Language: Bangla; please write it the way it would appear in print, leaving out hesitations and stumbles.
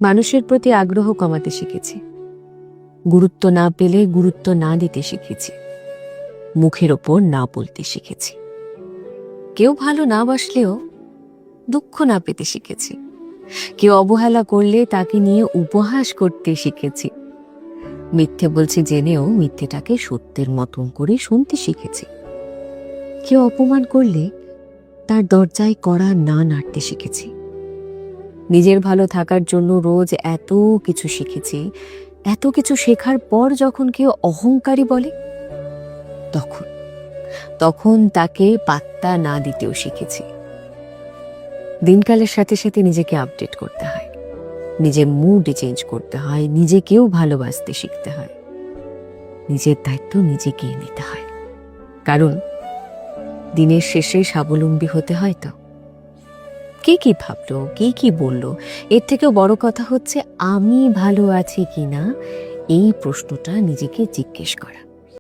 মানুষের প্রতি আগ্রহ কমাতে শিখেছি, গুরুত্ব না পেলে গুরুত্ব না দিতে শিখেছি, মুখের ওপর না বলতে শিখেছি, কেউ ভালো না বাসলেও দুঃখ না পেতে শিখেছি, কেউ অবহেলা করলে তাকে নিয়ে উপহাস করতে শিখেছি, মিথ্যে বলছি জেনেও মিথ্যেটাকে সত্যের মতন করে শুনতে শিখেছি, কেউ অপমান করলে তার দরজায় কড়া না নাড়তে শিখেছি। নিজের ভালো থাকার জন্য রোজ এত কিছু শিখেছি। এত কিছু শেখার পর যখন কেউ অহংকারী বলে, তখন তাকে পাত্তা না দিতেও শিখেছি। দিনকালের সাথে সাথে নিজেকে আপডেট করতে হয়, নিজের মুড চেঞ্জ করতে হয়, নিজেকেও ভালোবাসতে শিখতে হয়, নিজের দায়িত্ব নিজেকেই নিতে হয়। কারণ দিনের শেষে স্বাবলম্বী হতে হয় তো। কে কি ভাবলো, কে কি বললো, এর থেকেও বড় কথা হচ্ছে আমি ভালো আছি কিনা এই প্রশ্নটা নিজেকে জিজ্ঞেস করা।